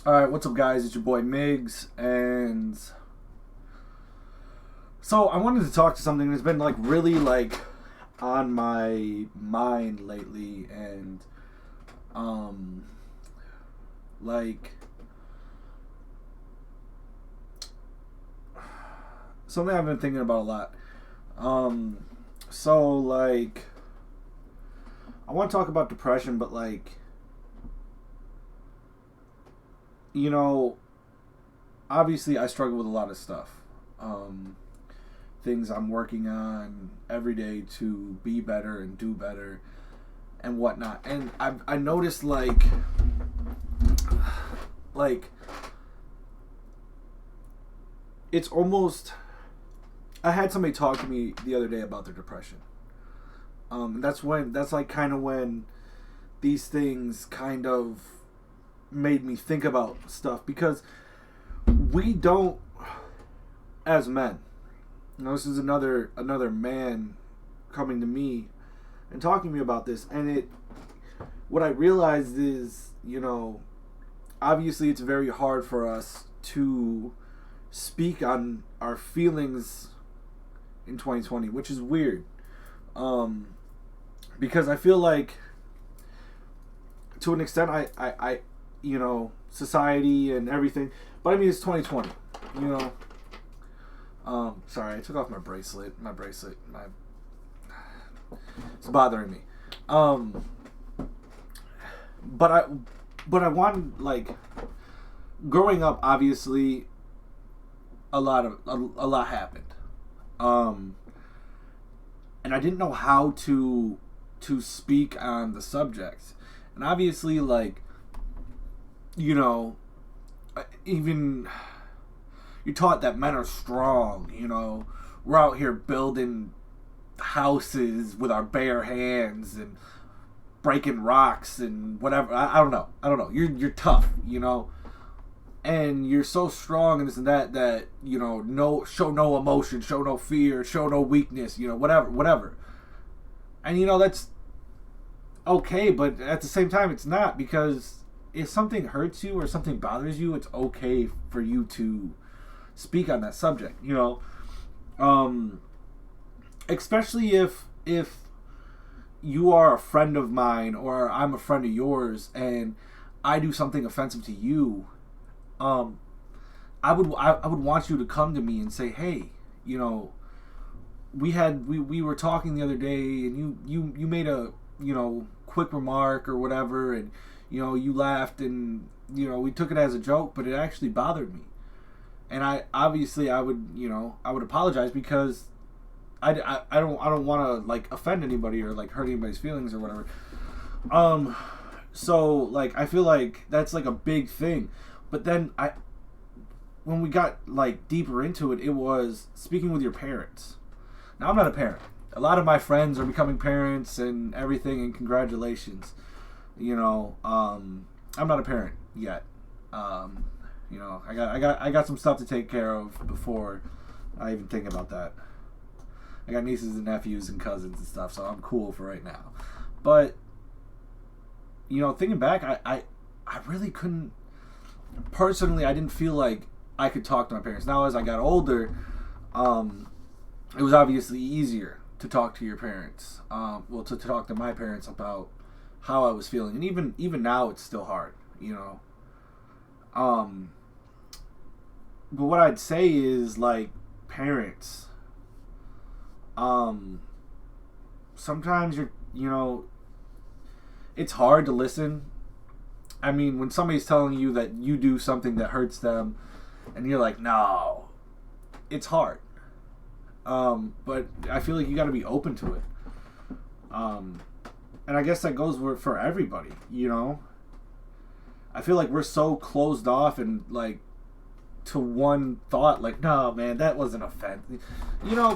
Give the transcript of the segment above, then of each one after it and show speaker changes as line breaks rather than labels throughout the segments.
Alright, what's up, guys? It's your boy Migs, and so I wanted to talk to something that's been really on my mind lately, and um like something I've been thinking about a lot. So I want to talk about depression, but you know, obviously I struggle with a lot of stuff. Um, Things I'm working on every day to be better and do better and whatnot. And I noticed like it's almost. I had somebody talk to me the other day about their depression. That's like kind of when these things kind of made me think about stuff, because we don't, as men. This is another man coming to me and talking to me about this, and what I realized is, obviously it's very hard for us to speak on our feelings in 2020, which is weird, because I feel like, to an extent, I society and everything, but I mean, it's 2020, sorry, I took off my bracelet. It's bothering me. But I want, growing up, obviously, a lot happened. And I didn't know how to speak on the subject. And obviously, even you're taught that men are strong. We're out here building houses with our bare hands and breaking rocks and whatever. I don't know. You're tough, and you're so strong and this and that no, show no emotion, show no fear, show no weakness, whatever. And that's okay, but at the same time it's not, because if something hurts you or something bothers you, it's okay for you to speak on that subject, especially if you are a friend of mine or I'm a friend of yours and I do something offensive to you. I would want you to come to me and say, hey, we were talking the other day, and you made a quick remark or whatever, and you laughed, and we took it as a joke, but it actually bothered me. And I would apologize, because I don't want to offend anybody or hurt anybody's feelings or whatever. So I feel like that's a big thing. But then when we got deeper into it, it was speaking with your parents. Now, I'm not a parent. A lot of my friends are becoming parents and everything, and congratulations. I'm not a parent yet. I got some stuff to take care of before I even think about that. I got nieces and nephews and cousins and stuff, so I'm cool for right now. But thinking back, I really couldn't. Personally, I didn't feel like I could talk to my parents. Now, as I got older, it was obviously easier to talk to your parents. To talk to my parents about how I was feeling, and even now, it's still hard. But what I'd say is, parents. Sometimes it's hard to listen. I mean, when somebody's telling you that you do something that hurts them, and you're like, no, it's hard. But I feel like you got to be open to it. And I guess that goes for everybody, I feel like we're so closed off and to one thought, no, man, that wasn't offense.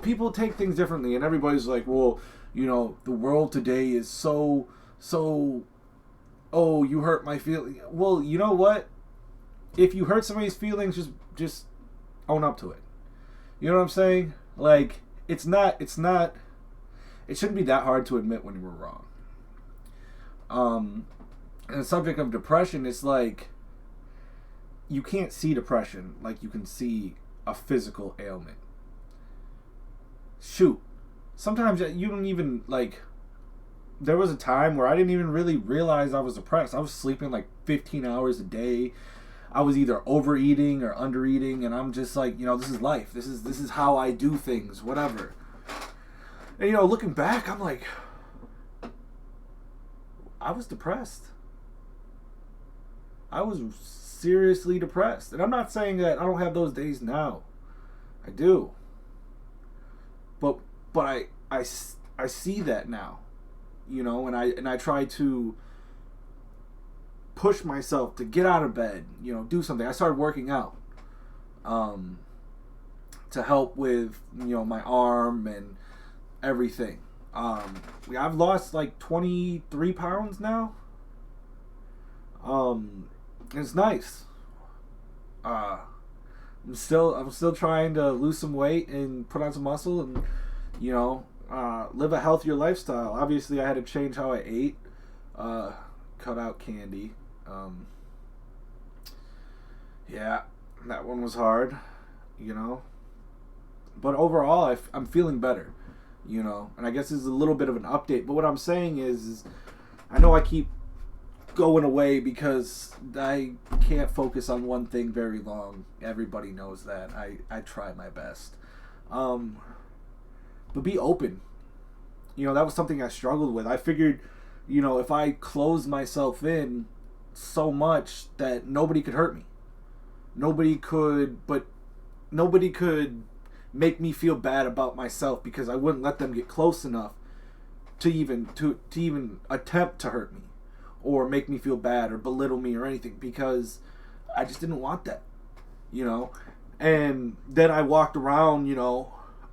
People take things differently, and everybody's like, well, the world today is so, oh, you hurt my feelings. Well, you know what? If you hurt somebody's feelings, just own up to it. You know what I'm saying? It's not. It shouldn't be that hard to admit when you were wrong. And the subject of depression, it's you can't see depression like you can see a physical ailment. Shoot, sometimes you don't even, like, there was a time where I didn't even really realize I was depressed. I was sleeping like 15 hours a day. I was either overeating or undereating, and I'm just like, this is life. This is how I do things, whatever. And looking back, I'm like, I was depressed. I was seriously depressed. And I'm not saying that I don't have those days now. I do. But I see that now. And I try to push myself to get out of bed, do something. I started working out to help with, my arm and everything. I've lost like 23 pounds now. It's nice. I'm still trying to lose some weight and put on some muscle and, live a healthier lifestyle. Obviously, I had to change how I ate, cut out candy. Yeah, that one was hard, But overall, I'm feeling better, And I guess this is a little bit of an update. But what I'm saying is I know I keep going away because I can't focus on one thing very long. Everybody knows that. I try my best. But be open. That was something I struggled with. I figured, if I closed myself in so much that nobody could hurt me. Nobody could make me feel bad about myself because I wouldn't let them get close enough to even attempt to hurt me or make me feel bad or belittle me or anything, because I just didn't want that. And then I walked around,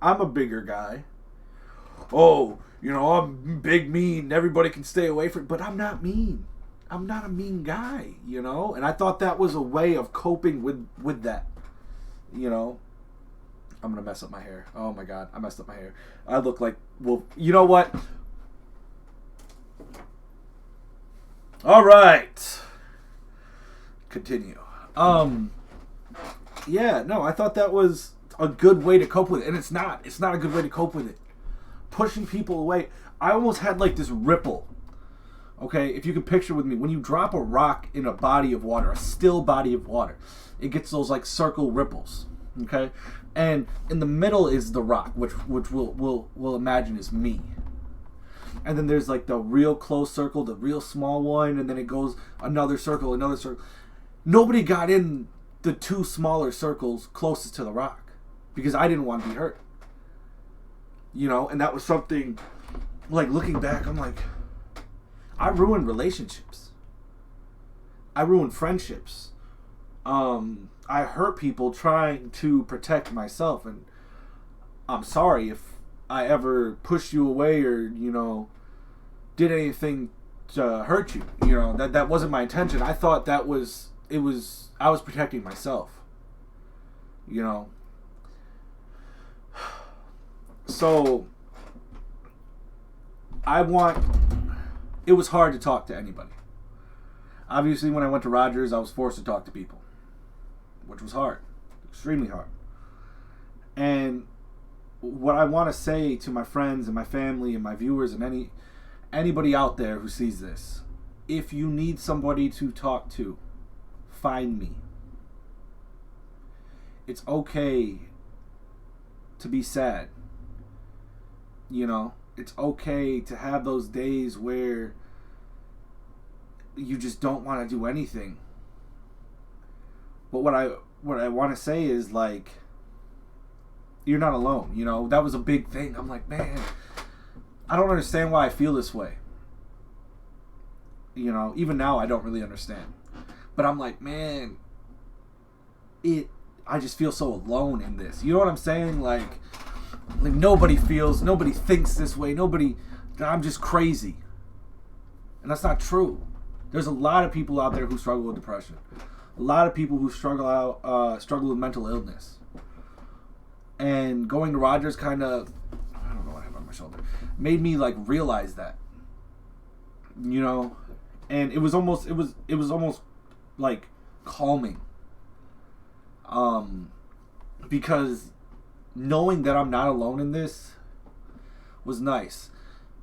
I'm a bigger guy. Oh, I'm big, mean, everybody can stay away from it. But I'm not mean. I'm not a mean guy, And I thought that was a way of coping with that, I'm going to mess up my hair. Oh, my God. I messed up my hair. I look like, well, you know what? All right. Continue. Yeah, no, I thought that was a good way to cope with it. And it's not. It's not a good way to cope with it. Pushing people away. I almost had like this ripple. Okay, if you could picture with me, when you drop a rock in a body of water, a still body of water, it gets those like circle ripples. Okay, and in the middle is the rock, which we'll imagine is me. And then there's like the real close circle, the real small one, and then it goes another circle, another circle. Nobody got in the two smaller circles closest to the rock because I didn't want to be hurt. And that was something, like, looking back, I'm like, I ruined relationships. I ruined friendships. I hurt people trying to protect myself, and I'm sorry if I ever pushed you away or, did anything to hurt you. That wasn't my intention. I thought I was protecting myself. So it was hard to talk to anybody. Obviously, when I went to Rogers, I was forced to talk to people, which was hard, extremely hard. And what I want to say to my friends and my family and my viewers and anybody out there who sees this, if you need somebody to talk to, find me. It's okay to be sad. It's okay to have those days where you just don't want to do anything. But what I want to say is, like, you're not alone. That was a big thing. I'm like, man, I don't understand why I feel this way. Even now I don't really understand. But I'm like, man, I just feel so alone in this. You know what I'm saying? Like nobody thinks this way. I'm just crazy. And that's not true. There's a lot of people out there who struggle with depression. A lot of people who struggle with mental illness. And going to Rogers kind of, I don't know what I have on my shoulder, made me like realize that. And it was almost like calming. Because knowing that I'm not alone in this was nice.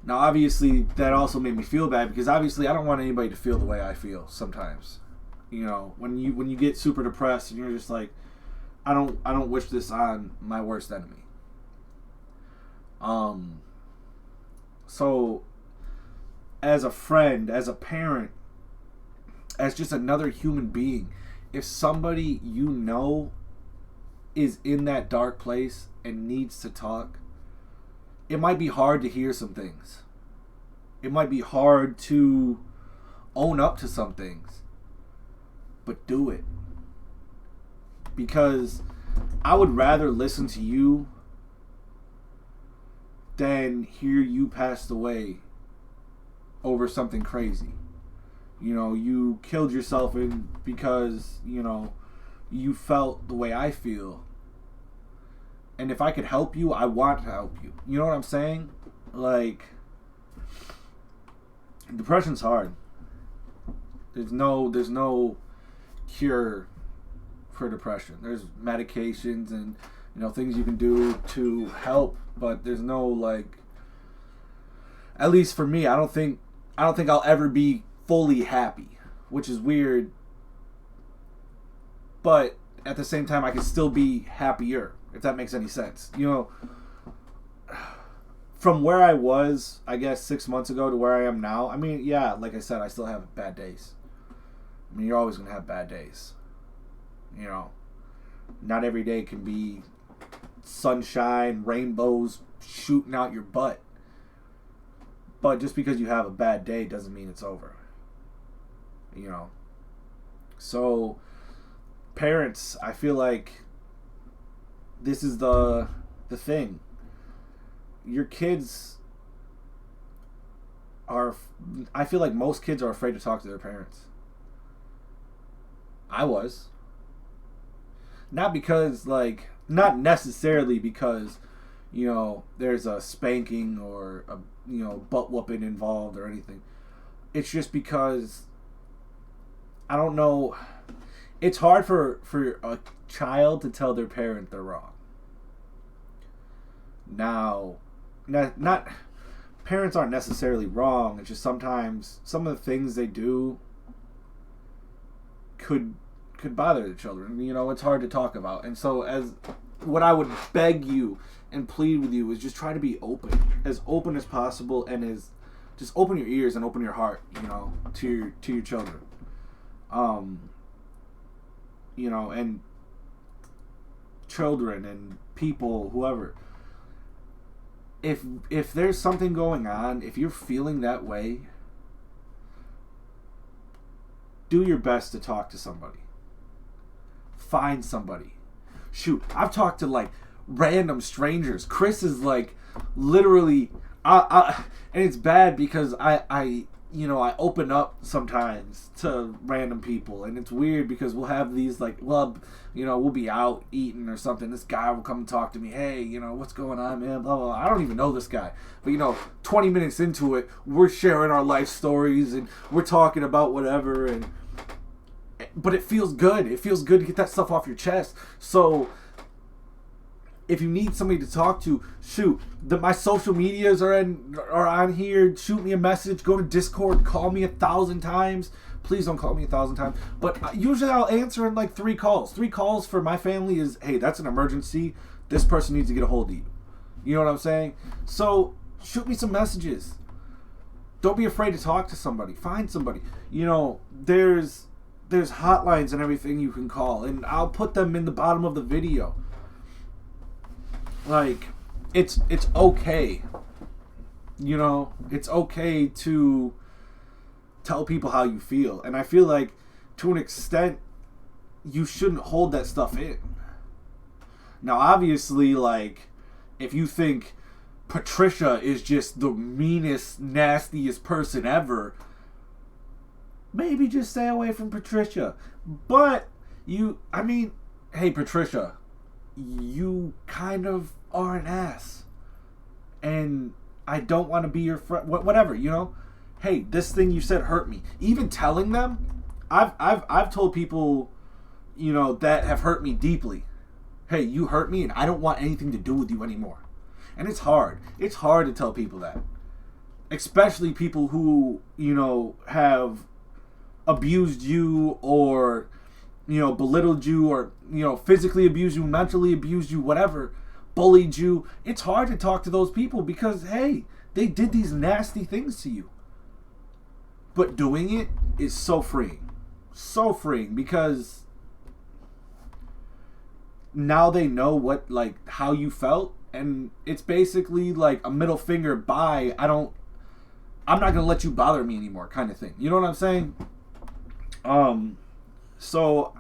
Now, obviously, that also made me feel bad because obviously I don't want anybody to feel the way I feel sometimes. You know, when you get super depressed and you're just like, I don't wish this on my worst enemy. So as a friend, as a parent, as just another human being, if somebody you know is in that dark place and needs to talk, it might be hard to hear some things. It might be hard to own up to some things. But do it. Because I would rather listen to you than hear you passed away over something crazy. You know, you killed yourself because, you know, you felt the way I feel. And if I could help you, I want to help you. You know what I'm saying? Like, depression's hard. There's no cure for depression. There's medications and, you know, things you can do to help, but there's no, like, at least for me, I don't think I'll ever be fully happy, which is weird. But at the same time, I can still be happier, if that makes any sense. You know, from where I was, I guess, 6 months ago to where I am now, I mean, yeah, like I said, I still have bad days. I mean, you're always going to have bad days. You know, not every day can be sunshine, rainbows shooting out your butt. But just because you have a bad day doesn't mean it's over. You know. So, parents, I feel like this is the thing. Your kids are... I feel like most kids are afraid to talk to their parents. I was. Not because, like... Not necessarily because, you know, there's a spanking or a, you know, butt whooping involved or anything. It's just because, I don't know, it's hard for a child to tell their parent they're wrong. Now, not parents aren't necessarily wrong. It's just sometimes some of the things they do could bother the children. You know, it's hard to talk about. And so what I would beg you and plead with you is just try to be as open as possible, and just open your ears and open your heart, you know, to your children. You know, and children and people, whoever. If there's something going on, if you're feeling that way, do your best to talk to somebody. Find somebody. Shoot, I've talked to like random strangers. Chris is like literally, and it's bad because I open up sometimes to random people, and it's weird because we'll have these like, well, you know, we'll be out eating or something. This guy will come and talk to me. Hey, you know, what's going on, man? Blah, blah, blah. I don't even know this guy. But, you know, 20 minutes into it, we're sharing our life stories and we're talking about whatever, but it feels good. It feels good to get that stuff off your chest. So if you need somebody to talk to, shoot, my social medias are on here. Shoot me a message. Go to Discord. Call me 1,000 times. Please don't call me 1,000 times. But usually I'll answer in like 3 calls. 3 calls for my family is, hey, that's an emergency. This person needs to get a hold of you. You know what I'm saying? So shoot me some messages. Don't be afraid to talk to somebody. Find somebody. You know, there's hotlines and everything you can call, and I'll put them in the bottom of the video. Like, it's okay. You know, it's okay to tell people how you feel. And I feel like, to an extent, you shouldn't hold that stuff in. Now, obviously, like, if you think Patricia is just the meanest, nastiest person ever, maybe just stay away from Patricia. But, hey, Patricia, you kind of are an ass. And I don't want to be your friend. Whatever, you know? Hey, this thing you said hurt me. Even telling them, I've told people, that have hurt me deeply. Hey, you hurt me and I don't want anything to do with you anymore. And it's hard. It's hard to tell people that. Especially people who, have abused you or, belittled you or, physically abused you, mentally abused you, whatever, bullied you. It's hard to talk to those people because, hey, they did these nasty things to you. But doing it is so freeing. So freeing because now they know how you felt, and it's basically like a middle finger by I'm not gonna let you bother me anymore kind of thing. You know what I'm saying? So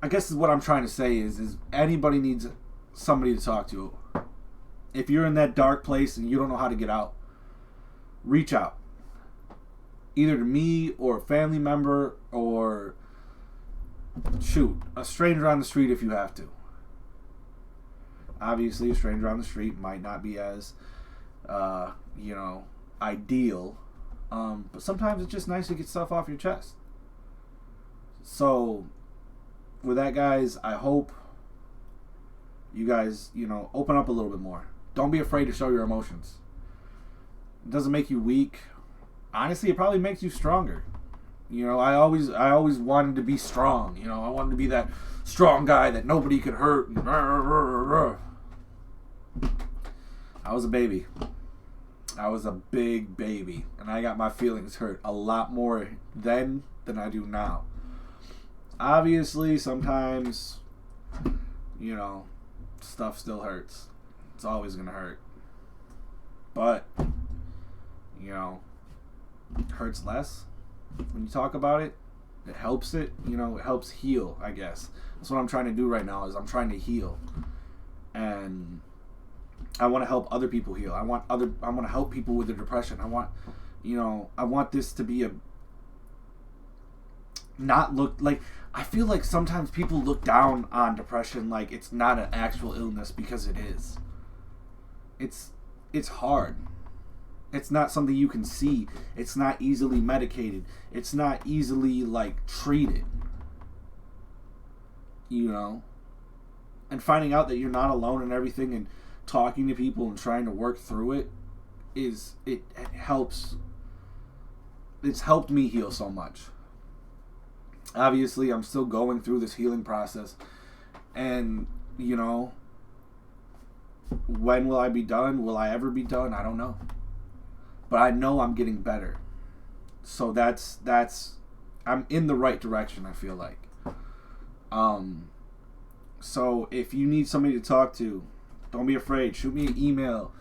I guess what I'm trying to say is anybody needs somebody to talk to. If you're in that dark place and you don't know how to get out, reach out. Either to me or a family member or shoot, a stranger on the street if you have to. Obviously, a stranger on the street might not be as, ideal. But sometimes it's just nice to get stuff off your chest. So, with that, guys, I hope you guys, open up a little bit more. Don't be afraid to show your emotions. It doesn't make you weak. Honestly, it probably makes you stronger. I always wanted to be strong. I wanted to be that strong guy that nobody could hurt. I was a baby. I was a big baby. And I got my feelings hurt a lot more then than I do now. Obviously, sometimes, stuff still hurts. It's always going to hurt. But, it hurts less when you talk about it. It helps it. It helps heal, I guess. That's what I'm trying to do right now is I'm trying to heal. And I want to help other people heal. I want to help people with their depression. I want this to be I feel like sometimes people look down on depression like it's not an actual illness because it is. It's hard. It's not something you can see. It's not easily medicated. It's not easily treated. And finding out that you're not alone in everything and talking to people and trying to work through it it helps. It's helped me heal so much. Obviously, I'm still going through this healing process. And, when will I be done? Will I ever be done? I don't know. But I know I'm getting better. So that's I'm in the right direction, I feel like. So if you need somebody to talk to, don't be afraid. Shoot me an email.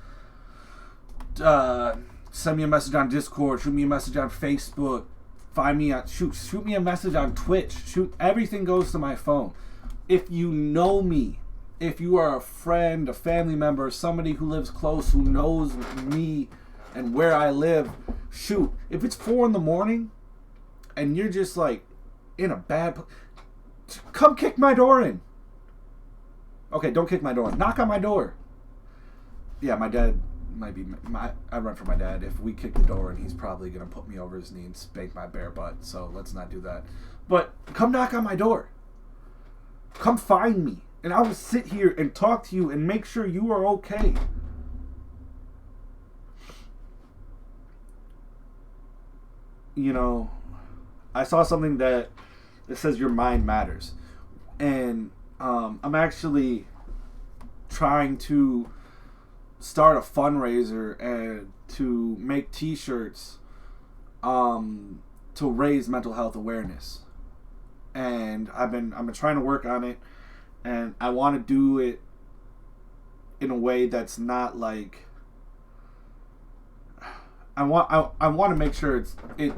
Send me a message on Discord. Shoot me a message on Facebook. Find me on shoot me a message on Twitch. Everything goes to my phone. If you know me, if you are a friend, a family member, somebody who lives close, who knows me and where I live, shoot. If it's 4 a.m. and you're just in a bad come kick my door in. Okay, don't kick my door in. Knock on my door. Yeah, my dad might be I run for my dad. If we kick the door in, he's probably gonna put me over his knee and spank my bare butt. So let's not do that. But come knock on my door. Come find me. And I will sit here and talk to you and make sure you are okay. I saw something that says your mind matters. And I'm actually trying to start a fundraiser and to make t-shirts to raise mental health awareness. And I've been trying to work on it, and I want to do it in a way that's not I want to make sure it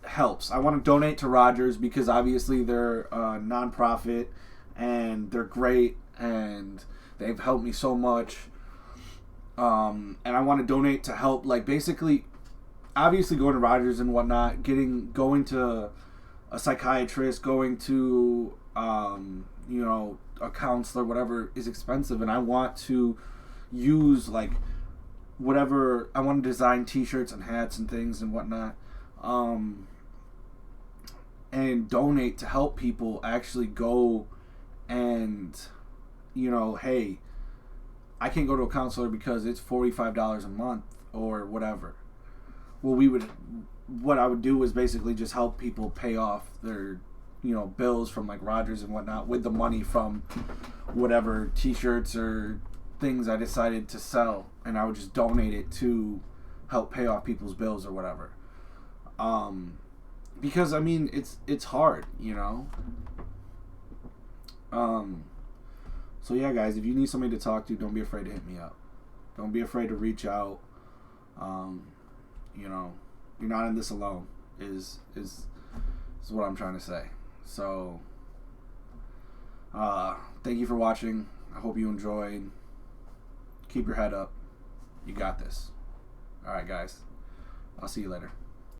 helps. I want to donate to Rogers because obviously they're a non-profit and they're great and they've helped me so much. And I want to donate to help, basically, obviously going to Rogers and whatnot, going to a psychiatrist, going to, a counselor, whatever is expensive. And I want to use, whatever, I want to design t-shirts and hats and things and whatnot. and donate to help people actually go and, you know, hey, I can't go to a counselor because it's $45 a month or whatever. Well, what I would do is basically just help people pay off their, you know, bills from like Rogers and whatnot with the money from whatever t-shirts or things I decided to sell, and I would just donate it to help pay off people's bills or whatever. Because I mean, it's hard, you know. So yeah, guys, if you need somebody to talk to, don't be afraid to hit me up. Don't be afraid to reach out. You know, you're not in this alone. Is what I'm trying to say. So, thank you for watching. I hope you enjoyed. Keep your head up. You got this. All right, guys. I'll see you later.